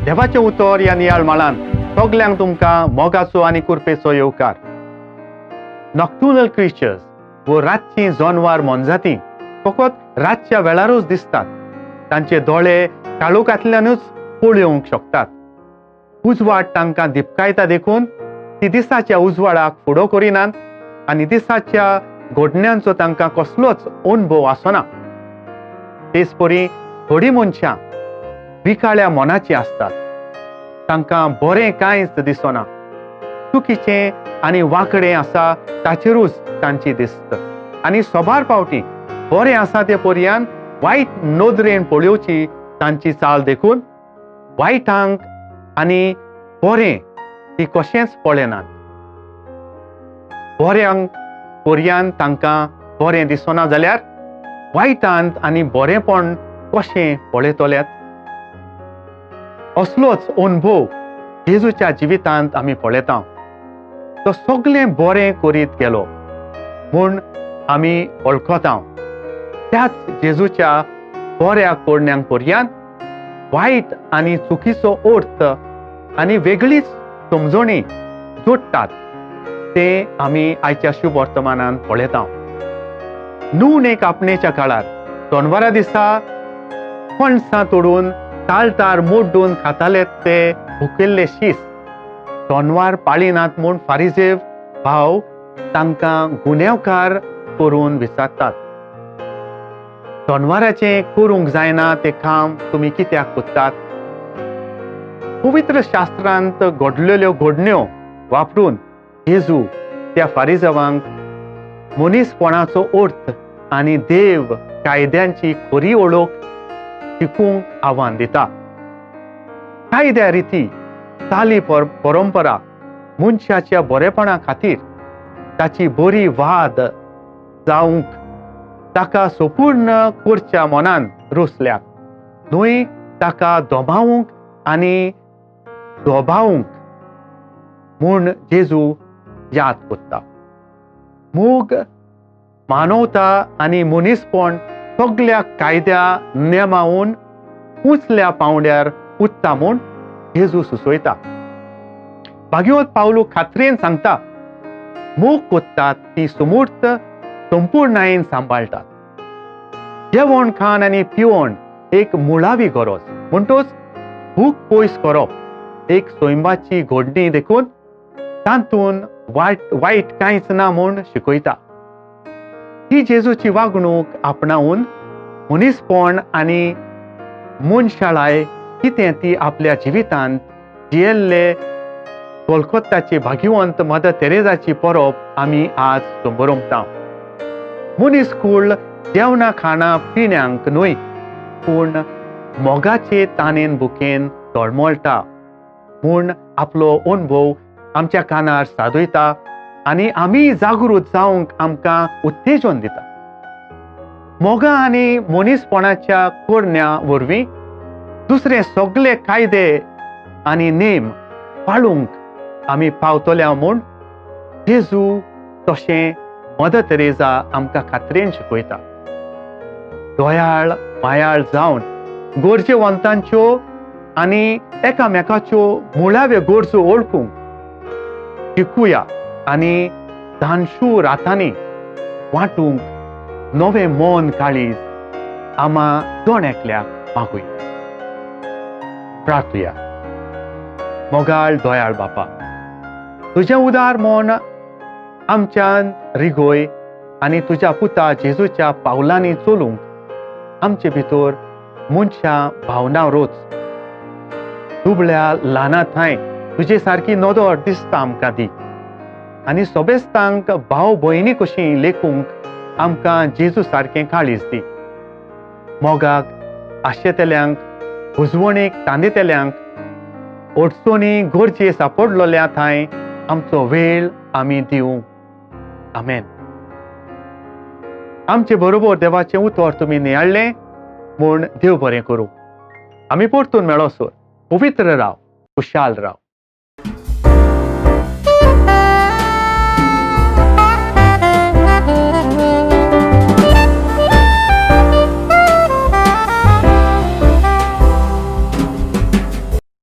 देवाचें उतर ह्या नियाळ माळान सगल्यांक तुमकां मोगाचो आनी कुरपेचो येवकार. नॉक्टर्नल क्रिचर्स वो रातचीं जनावर मनजातीं फकत रातच्या वेळारूच दिसतात. तांचे दोळे काळोखांतल्यानूच पळोवंक शकतात. उजवाड तांकां दिपकायता देखून ती दिसाच्या उजवाडाक फुडो करिनात आनी दिसाच्या घडण्यांचो तांकां कसलोच अनुभव आसना. तेच परी थोडीं मनशां विकाळ्या मनाचीं असतात. तांकां बरें कांयच दिसना. चुकीचें आनी वांकडें आसा ताचेरूच तांची दिस्त आनी सोबार फावटी बरें आसा ते पर्यान वायट नदरेन पळोवची तांची चाल देखून वायटांक आनी बरें ती कशेंच पळयनात. बऱ्यांक पर्यान तांकां बरें दिसना जाल्यार वायटांत आनी बरेंपण कशें पळयतल्यात. असलोच अनुभव जेजूच्या जिवितांत आमी पळयता. तो सगळें बरें करीत गेलो म्हूण आमी वळखता. त्याच जेजूच्या बऱ्या करण्यांक पर्यान वायट आनी चुकीचो अर्थ आनी वेगळीच समजणी जोडटात ते आमी आयच्या शुभ वर्तमानांत पळयता. नून एक आपणेच्या काळार शनवारा दिसा फणसां तोडून ताळतार मोडून खाताले ते भुकेल्ले शीस शनवार पाळिनात म्हूण फारिजेव भाव तांकां गुन्यांवकार करून विचारतात. शनवाराचें करूंक जायना तें काम तुमी कित्याक कोत्तात? पवित्र शास्त्रांत घडलेल्यो घडण्यो वापरून जेजू त्या फारिजेवांक मनीसपणाचो अर्थ आनी देव कायद्यांची खरी ओळख शिकूंक आव्हान दिता. कायद्या रिती चाली परंपरा मनशाच्या बरेपणा खातीर ताची बरी वाद जावंक ताका संपूर्ण करच्या मनान रुसल्यात न्हय ताका दोबावंक आनी दोबावंक म्हूण जेजू याद कोत्ता. मोग मानवता आनी मनीसपण सगळ्या कायद्या नेमावून उंचल्या पांवड्यार उरता म्हूण जेजू सुचयता. भागवत पावलू खात्रेन सांगता मोग कोत्तात ती समूर्त संपूर्णायेन सांबाळटात. जेवण खाण आनी पिवण एक मुळावी गरज म्हणटच भूक पयस करप एक सैमाची घडणी देखून तातूंत वायट कांयच ना म्हूण शिकयता. ही जेजूची वागणूक आपणावून मनीसपण आनी मनशाळाय कितें ती आपल्या जिवितांत जियेल्ले कोलकत्ताची भाग्यवंत मदर तेरेजाची परब आमी आज संबरमता. मनीसकूळ जेवणा खाणा पिण्यांक न्हय पूण मोगाचे ताणेन बुकेन तळमळटा म्हूण आपलो अनुभव आमच्या कानार सादयता आनी आमी जागृत जावंक आमकां उत्तेजन दिता. मोगा आनी मनीसपणाच्या करण्या वरवीं दुसरे सगळे कायदे आनी नेम पाळूंक आमी पावतल्या म्हूण जेजू तशें मदर तेरेजा आमकां खात्रेन शिकयता. दयाळ मायाळ जावन गरजेवंतांच्यो आनी एकामेकाच्यो मुळाव्यो गरजो ओळखूंक शिकुया आनी दानशूर रातांनी वांटूंक नवें मन काळीज आमा दोन एकल्याक मागुया. प्रार्थुया. मोगाळ दयाळ बापा, तुजें उदार मन आमच्यान रिगोय आनी तुज्या पुता जेजूच्या पावलांनी चलूंक आमचे भितर मनशां भावना रोच. दुबळ्या ल्हाना थंय तुजे सारकी नदर दिसता आमकां दी आनी सोबेस्तांक भाव भयणी कशीं लेखूंक आमकां जेजू सारकें काळीज दी. मोगाक आशेतल्यांक उजवणेक तांदेतल्यांक अडचणी गरजे सांपडलोल्या थंय आमचो वेळ आमी दिवं. आमेन. आमचे बरोबर देवाचें उतर तुमी नियाळ्ळें म्हूण देव बरें करूं. आमी परतून मेळोसर पवित्र राव, खुशाल राव.